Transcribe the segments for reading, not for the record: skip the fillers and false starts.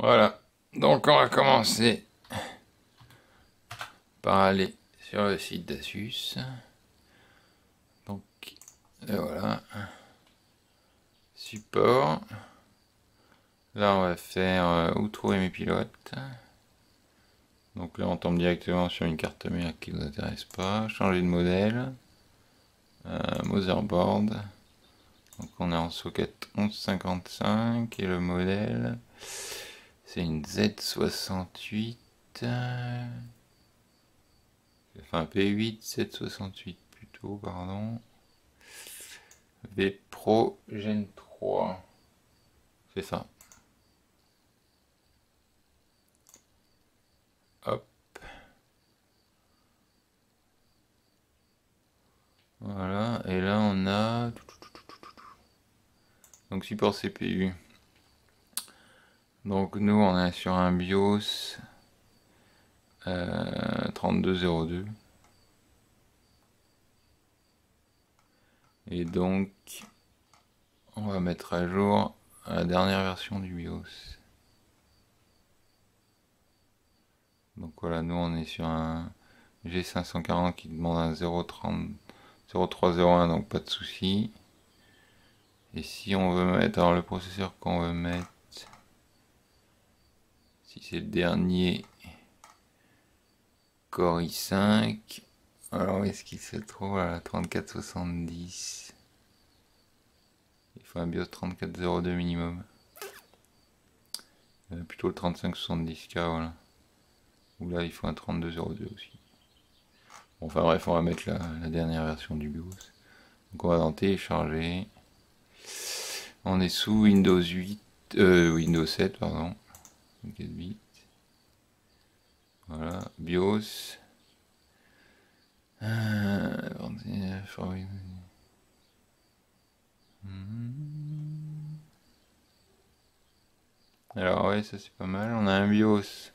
Voilà, donc on va commencer par aller sur le site d'Asus. Donc voilà, support. Là on va faire où trouver mes pilotes. Donc là on tombe directement sur une carte mère qui ne nous intéresse pas. Changer de modèle. Motherboard. Donc on est en socket 1155 et le modèle c'est une Z68. Enfin P8 768 plutôt, pardon. V Pro Gen 3. C'est ça. Hop. Voilà. Et là on a... Donc support CPU. Donc nous on est sur un BIOS 3202. Et donc on va mettre à jour la dernière version du BIOS. Donc voilà, nous on est sur un G540 qui demande un 030, 0301, donc pas de souci. Et si on veut mettre, alors le processeur qu'on veut mettre, si c'est le dernier Core i5, alors où est-ce qu'il se trouve à la 3470? Il faut un BIOS 3402 minimum. Plutôt le 3570K, voilà. Ou là il faut un 3202 aussi. Bon, enfin bref, on va mettre la dernière version du BIOS. Donc on va dans télécharger. On est sous Windows 8, Windows 7, pardon. 4 bits. Voilà, BIOS. Alors ouais, ça c'est pas mal. On a un BIOS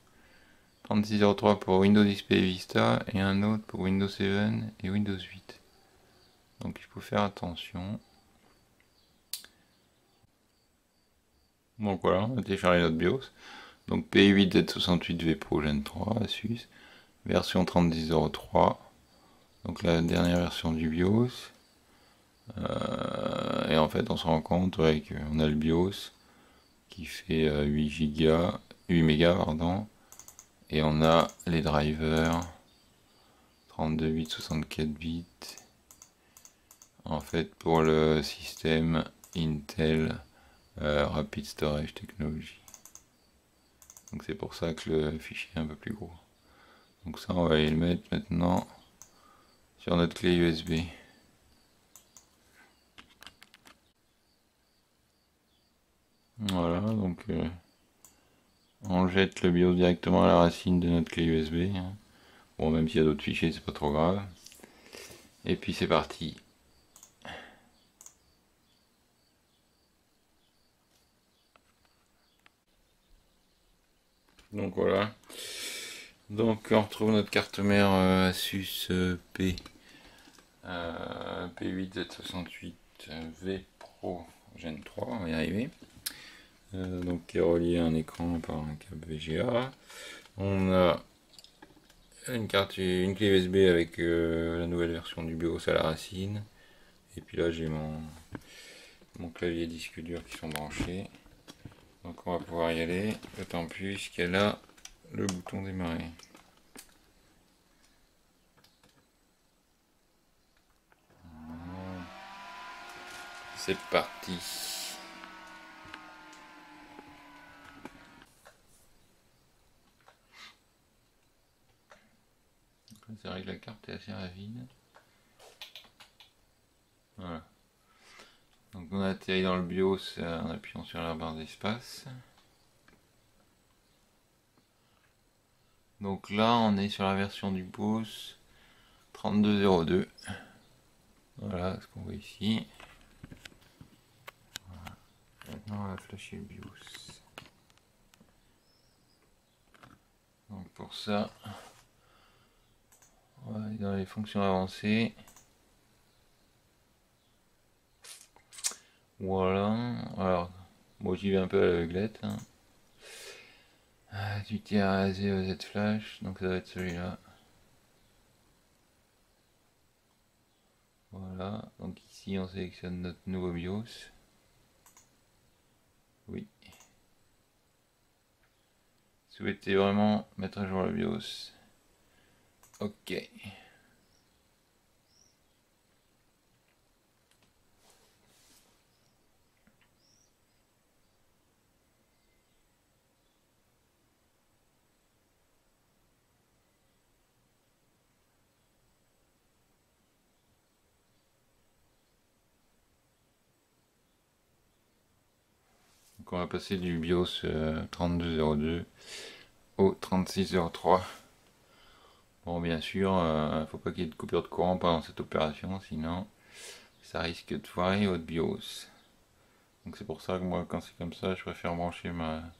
3603 pour Windows XP et Vista et un autre pour Windows 7 et Windows 8. Donc il faut faire attention. Donc voilà, on va télécharger notre BIOS. Donc P8Z68V Pro Gen 3 Asus, version 3003. Donc la dernière version du BIOS. Et en fait on se rend compte qu'on a le BIOS qui fait 8 mégas pardon, et on a les drivers 32 bits, 64 bits en fait pour le système Intel Rapid Storage Technology. Donc c'est pour ça que le fichier est un peu plus gros. Donc ça on va aller le mettre maintenant sur notre clé USB. Voilà, donc on jette le BIOS directement à la racine de notre clé USB. Hein. Bon, même s'il y a d'autres fichiers, c'est pas trop grave. Et puis c'est parti. Donc voilà. Donc on retrouve notre carte mère Asus P8Z68V Pro Gen 3, on va y arriver. Donc qui est relié à un écran par un câble VGA. On a une clé USB avec la nouvelle version du BIOS à la racine. Et puis là j'ai mon clavier disque dur qui sont branchés. Donc on va pouvoir y aller, d'autant plus qu'elle a le bouton démarrer. C'est parti. C'est vrai que la carte est assez rapide. Voilà. Donc on a atterri dans le BIOS en appuyant sur la barre d'espace. Donc là on est sur la version du BIOS 3202. Voilà ce qu'on voit ici. Voilà. Maintenant on va flasher le BIOS. Donc pour ça, on va aller dans les fonctions avancées. Voilà. Alors, moi j'y vais un peu à l'aveuglette. Hein. Du tiers à Z flash, donc ça va être celui-là. Voilà, donc ici on sélectionne notre nouveau BIOS. Oui. Souhaitez vraiment mettre à jour le BIOS. Ok. Donc on va passer du BIOS 3202 au 3603. Bon, bien sûr, faut pas qu'il y ait de coupure de courant pendant cette opération, sinon ça risque de foirer votre BIOS. Donc c'est pour ça que moi, quand c'est comme ça, je préfère brancher ma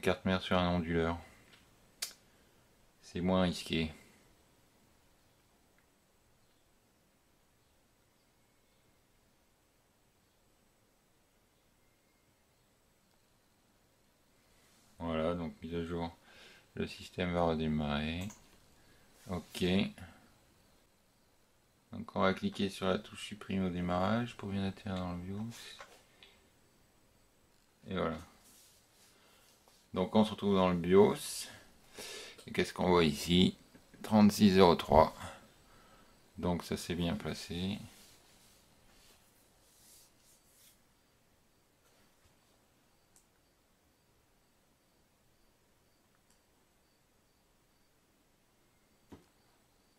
carte mère sur un onduleur. C'est moins risqué. Voilà, donc mise à jour. Le système va redémarrer. Ok. Donc on va cliquer sur la touche supprimer au démarrage pour bien atterrir dans le BIOS. Et voilà. Donc on se retrouve dans le BIOS. Et qu'est-ce qu'on voit ici? 3603. Donc ça c'est bien placé.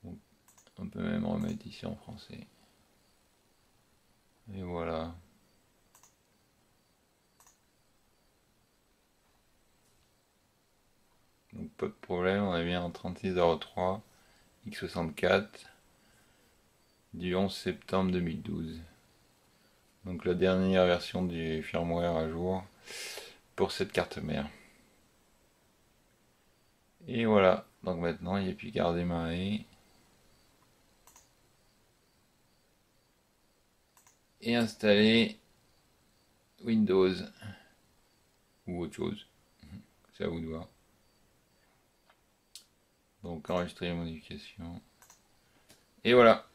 Donc, on peut même remettre ici en français. Et voilà. Donc pas de problème, on est bien en 3603 x64 du 11 septembre 2012. Donc la dernière version du firmware à jour pour cette carte mère. Et voilà, donc maintenant il n'y a plus qu'à redémarrer. Et installer Windows ou autre chose. C'est à vous de voir. Donc enregistrer les modifications. Et voilà.